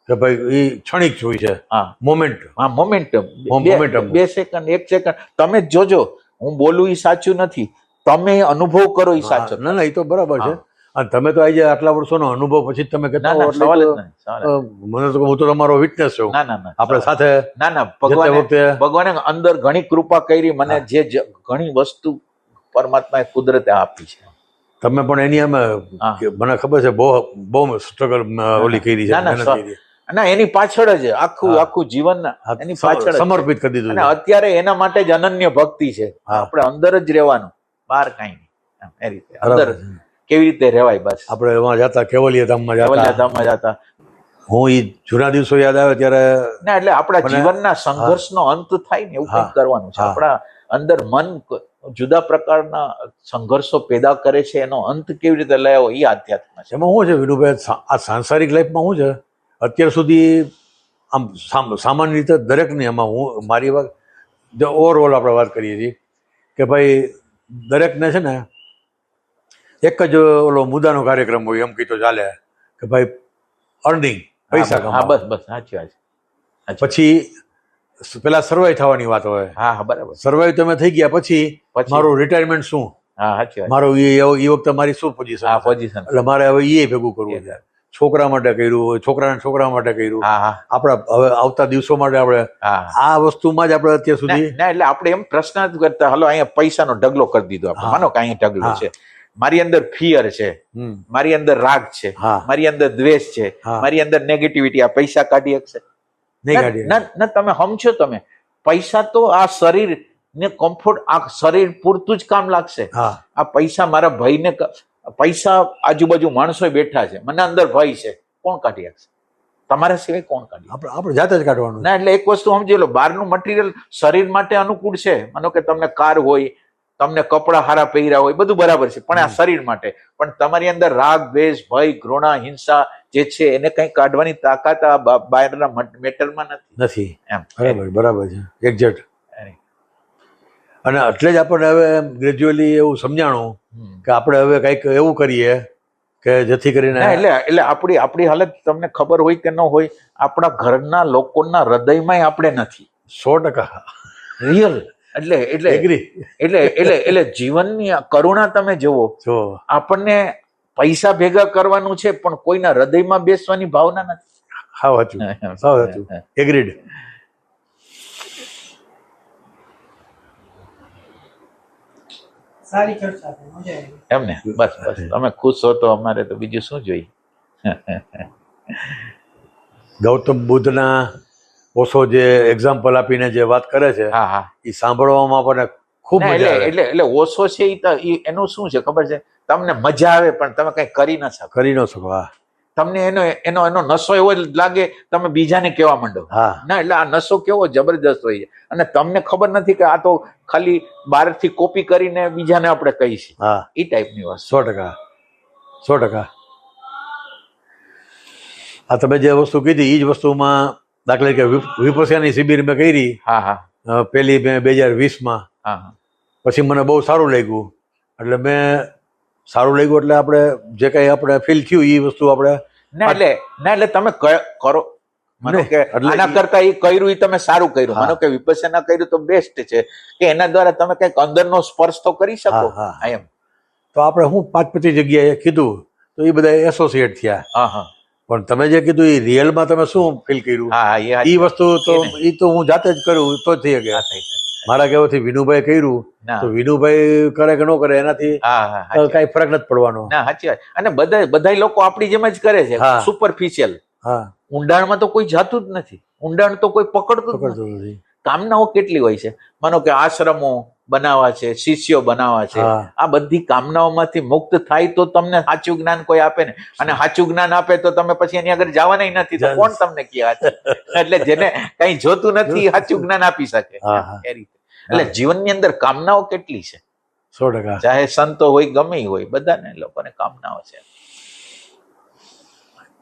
કે ભાઈ એ ક્ષણિક હોય છે, હા મોમેન્ટ. હા મોમેન્ટમ. momentum. 2 સેકન્ડ 1 સેકન્ડ તમે જ જોજો, હું બોલું એ સાચું નથી, તમે અનુભવ કરો એ સાચો. ના ના, એ તો બરાબર છે. હા. અને તમે તો આજે આટલા વર્ષોનો અનુભવ પછી જ તમે ના કહેતા ના હો એટલે સવાલ જ તો, નહીં, સવાલ જ નહીં. મને તો હું તો તમારો વિટનેસ છું. ના ના ના આપણે સાથે ના ના જતે ભગવાને વખતે ભગવાને અંદર ઘણી કૃપા કરી મને, હા. ઘણી વસ્તુ પરમાત્માએ કુદરતે આપી છે. તમે પણ એની અમે હા. મને ખબર છે બહુ સ્ટ્રગલ ઓલી કરી છે, ના, ના, મહેનત કરી. ના એની પાછળ જ આખું હા. આખું જીવન હા, એની પાછળ જ છે. સમર્પિત કરી દીધું અને છે. અત્યારે એના માટે જ અનન્ય ભક્તિ છે. હા. આપણે અંદર જ રહેવાનું, બહાર કાંઈ નહીં. એમ, એ રીતે બરાબર અંદર છે. કેવી રીતે રહેવાય બસ. આપણે એમાં જતા કેવલિયા ધામમાં કેવલ્યા જતા, ધામમાં જતા. હું ઈ જૂના દિવસો યાદ આવે ત્યારે ના એટલે આપણા મને- જીવનના સંઘર્ષનો અંત થાય ને એવું હા. કંઈક કરવાનું છે. હા. આપણા અંદર મન જુદા પ્રકારના સંઘર્ષો પેદા કરે છે, એનો અંત કેવી રીતે લાવ્યો એ આધ્યાત્મ છે. એમાં શું છે વિનુભાઈ, આ સાંસારિક લાઈફમાં શું છે અત્યાર સુધી આમ સામાન્ય રીતે દરેકને એમાં હું મારી વાત ઓવરઓલ આપણે વાત કરીએ છીએ કે ભાઈ દરેકને છે ને એક જ ઓલો મુદ્દાનો કાર્યક્રમ હોય, એમ કીધું ચાલે કે ભાઈ અર્નિંગ, પૈસા હા કમાવા. બસ સાચી વાત છે. પછી પેલા સર્વાઈવ થવાની વાત હોય. હા હા બરાબર. સર્વાઈવ તમે થઈ ગયા પછી પછી? મારું રિટાયરમેન્ટ શું, હા સાચી વાત. મારું એ વખતે મારી શું પોઝિશન, હા પોઝિશન. એટલે મારે હવે એ ભેગું કરવું છે. છોકરા માટે કર્યું, છોકરા માટે કર્યું, હા હા આપણા હવે આવતા દિવસો માટે આપણે હા. આ વસ્તુમાં જ આપણે અત્યાર સુધી ના એટલે આપણે એમ પ્રશ્ન જ કરતા, હલો અહીંયા પૈસાનો ઢગલો કરી દીધો આપણે. હા. માનો કે અહીંયા ઢગલો હા. છે, મારી અંદર ફિયર છે, હમ, મારી અંદર રાગ છે, હા. મારી અંદર દ્વેષ છે, હા. મારી અંદર નેગેટિવિટી. આ પૈસા કાઢી શકશે? નહીં કાઢીએ. ના તમે સમજો, તમે પૈસા તો આ શરીર ને કમ્ફર્ટ, આ શરીર પૂરતું જ કામ લાગશે. હા આ પૈસા મારા ભયને પૈસા આજુબાજુ માણસો બેઠા છે, મને અંદર ભય છે, કોણ કાઢી શકશે? તમારા સિવાય કોણ કાઢી? આપણે જાતે જ કાઢવાનું. ના એટલે એક વસ્તુ સમજી લો, બહારનું મટીરિયલ શરીર માટે અનુકૂળ છે. માનો કે તમને કાર હોય, તમને કપડા હારા પહેર્યા હોય, બધું બરાબર છે, પણ આ શરીર માટે. પણ તમારી અંદર રાગ, દ્વેષ, ભય, ઘૃણા, હિંસા જે છે એને કંઈ કાઢવાની તાકાત આ બહારના મેટરમાં નથી. એમ બરાબર છે, એક્ઝેક્ટ. અને એટલે જ આપણને હવે ગ્રેજ્યુઅલી એવું સમજાણું કે આપણે હવે કંઈક એવું કરીએ કે જેથી કરીને ના એટલે આપણી હાલત તમને ખબર હોય કે ન હોય, આપણા ઘરના લોકોના હૃદયમાં આપણે નથી. 100%. રિયલ એટલે એટલે એગ્રી એટલે એટલે એટલે જીવનની આ કરુણા તમે જુઓ. જો આપણને પૈસા ભેગા કરવાનું છે પણ કોઈના હૃદયમાં બેસવાની ભાવના નથી. હા હતું સાવ હતું એગ્રીડ. સારી ચર્ચા થઈ, મજા આવી. એમ ને? બસ બસ તમે ખુશ હો તો અમારે તો બીજું શું જોઈએ. ગૌતમ બુદ્ધના ઓશો જે એક્ઝામ્પલ આપીને જે વાત કરે છે હા હા એ સાંભળવામાં પણ ખૂબ ના, મજા આવે. એટલે ઓછો છે એનું શું છે ખબર છે? તમને મજા આવે પણ તમે કઈ કરી ન શકો. કરી ન શકો. હા તમને એનો એનો એનો નશો એવો જ લાગે તમે બીજાને કહેવા માંડો. હા ના, એટલે આ નશો કેવો જબરદસ્ત હોય છે અને તમને ખબર નથી કે આ તો ખાલી બહારથી કોપી કરીને બીજાને આપણે કહીશું. હા એ ટાઈપની વસ્તુ. 100%. 100%. આ તમે જે વસ્તુ કીધી એ જ વસ્તુમાં દાખલા કે વિપસ્યાની શિબિર મેં કરી હા હા પેલી મેં 2020માં. હા હા પછી મને બહુ સારું લાગ્યું એટલે મેં સારું લાગ્યું એટલે આપણે જે કંઈ આપણે ફીલ થયું એ વસ્તુ આપણે ના એટલે તમે કરો. માનો નહીં, કે એટલે આના કરતા એ કર્યું એ તમે સારું કર્યું. હા. માનો કે વિપસ્યના કર્યું તો બેસ્ટ છે કે એના દ્વારા તમે કઈક અંદરનો સ્પર્શ તો કરી શકો. હા, હા. એમ. તો આપણે હું 5-25 જગ્યાએ કીધું તો એ બધા એસોસિએટ થયા. હા હા પણ તમે જે કીધું એ રિયલમાં તમે શું ફીલ કર્યું હા એ વસ્તુ તો એ તો હું જાતે જ કરું તો જ થઈ શકે. મારા કહેવાથી વિનુભાઈ કર્યું ના. તો વિનુભાઈ કરે કે ન કરે એનાથી હા હા સાચી કાંઈ ફરક નથી પડવાનો. ના સાચી વાત. અને બધા લોકો આપણી જેમ જ કરે છે. હા. સુપરફિશિયલ. હા ઊંડાણમાં તો કોઈ જાતું જ નથી. ઊંડાણ તો કોઈ પકડતું જ નથી. પકડતું નથી. કામનાઓ કેટલી હોય છે. માનો કે આશ્રમો બનાવવા છે, શિષ્યો બનાવવા છે. હા. આ બધી કામનાઓમાંથી મુક્ત થાય તો તમને સાચું જ્ઞાન કોઈ આપે ને. અને સાચું જ્ઞાન આપે તો તમે પછી એની આગળ જવાના નથી તો કોણ તમને કહે સાચું? એટલે જેને કઈ જોતું નથી એ સાચું જ્ઞાન આપી શકે. હા, હા. એ રીતે. એટલે જીવનની અંદર કામનાઓ કેટલી છે. 100%. ચાહે સંતો હોય ગમે ઈ હોય બધાને લોકોને કામનાઓ છે.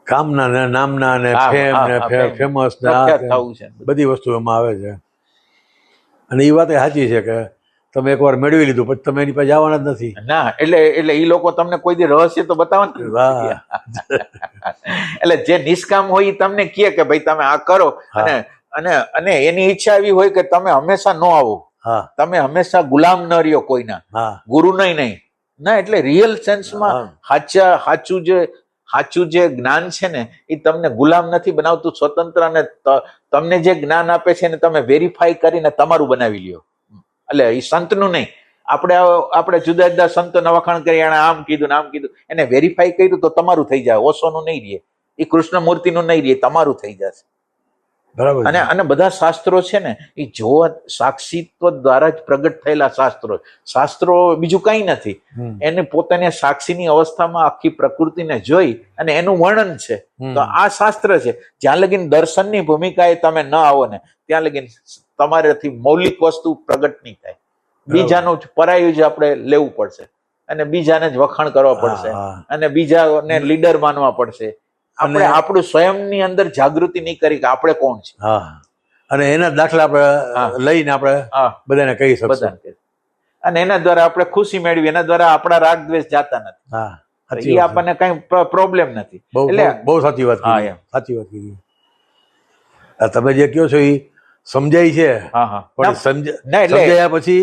કામના ને નામના ને હા, ફેમ હા, ને હા, ફેમ. ફેમસ ને આ પ્રખ્યાત તે થવું છે. બધી વસ્તુ એમાં આવે છે. અને એ વાત એ સાચી છે કે તમે એકવાર મેળવી લીધું પછી તમે એની પાસે જવાના જ નથી. ના એટલે ઈ લોકો તમને કોઈ દી રહસ્ય તો બતાવવાનું નથી. વાહ. એટલે જે નિષ્કામ હોય ઈ તમને કહે કે ભાઈ તમે આ કરો. હા. અને અને અને એની ઈચ્છા એવી હોય કે તમે હંમેશા ન આવો. હા તમે હંમેશા ગુલામ ન રહ્યો કોઈના. હા ગુરુ નહીં. ના એટલે રિયલ સેન્સમાં સાચું જે જ્ઞાન છે ને એ તમને ગુલામ નથી બનાવતું, સ્વતંત્ર. અને તમને જે જ્ઞાન આપે છે ને તમે વેરીફાઈ કરીને તમારું બનાવી લ્યો. એટલે એ સંતનું નહીં. આપણે જુદા જુદા સંતોના વખાણ કરી એને આમ કીધું ને આમ કીધું, એને વેરીફાઈ કર્યું તો તમારું થઈ જાય. ઓશોનું નહીં રહે, એ કૃષ્ણમૂર્તિનું નહીં રહે, તમારું થઈ જશે. બરાબર છે. અને બધા શાસ્ત્રો છે ને એ જોવા સાક્ષીત્વ દ્વારા જ પ્રગટ થયેલા શાસ્ત્રો બીજું કઈ નથી. એને પોતાની સાક્ષીની અવસ્થામાં આખી પ્રકૃતિને જોઈ અને એનું વર્ણન છે. તો આ શાસ્ત્ર છે. જ્યાં લગીન દર્શનની ભૂમિકાએ તમે ન આવો ને ત્યાં લગીન તમારેથી મૌલિક વસ્તુ પ્રગટ નહીં થાય. બીજાનું પરાયું જ આપણે લેવું પડશે અને બીજાને જ વખાણ કરવા પડશે અને બીજાને લીડર માનવા પડશે. આપણે આપણું સ્વયંની અંદર જાગૃતિ નહીં કરી કે આપણે કોણ છે. હા અને એના દાખલા આપણે લઈને આપણે બધાને કહી શકીએ. બધાને અને એના દ્વારા આપણે ખુશી મેળવી, એના દ્વારા આપણા રાગ દ્વેષ જાતા નથી. હા એ આપણને કઈ પ્રોબ્લેમ નથી. એટલે બહુ સાચી વાત કીધી. સાચી વાત કીધી. તમે જે કહો છો એ સમજાય છે. હા હા પણ સમજાયા પછી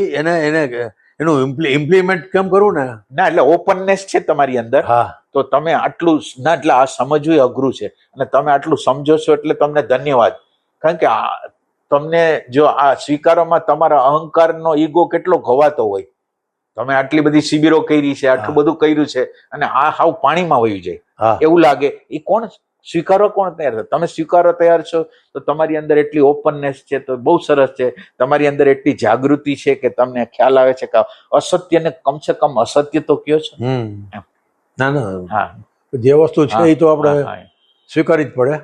એનું ઇમ્પ્લિમેન્ટ કેમ કરવું ને. ના એટલે ઓપનનેસ છે તમારી અંદર. હા તો તમે આટલું ના એટલે આ સમજવું અઘરું છે અને તમે આટલું સમજો છો એટલે તમને ધન્યવાદ. કારણ કે તમને જો આ સ્વીકારોમાં તમારા અહંકારનો ઈગો કેટલો ઘવાતો હોય. તમે આટલી બધી શિબિરો કરી છે, આટલું બધું કર્યું છે અને આ હાવ પાણીમાં વયું જાય એવું લાગે. એ કોણ સ્વીકારો કોણ તૈયાર છે? તમે સ્વીકારો તૈયાર છો તો તમારી અંદર એટલી ઓપનનેસ છે તો બહુ સરસ છે. તમારી અંદર એટલી જાગૃતિ છે કે તમને ખ્યાલ આવે છે કે અસત્યને કમસે કમ અસત્ય તો કયો છે. ના હા જે વસ્તુ છે એ તો આપણે સ્વીકારવી જ પડે.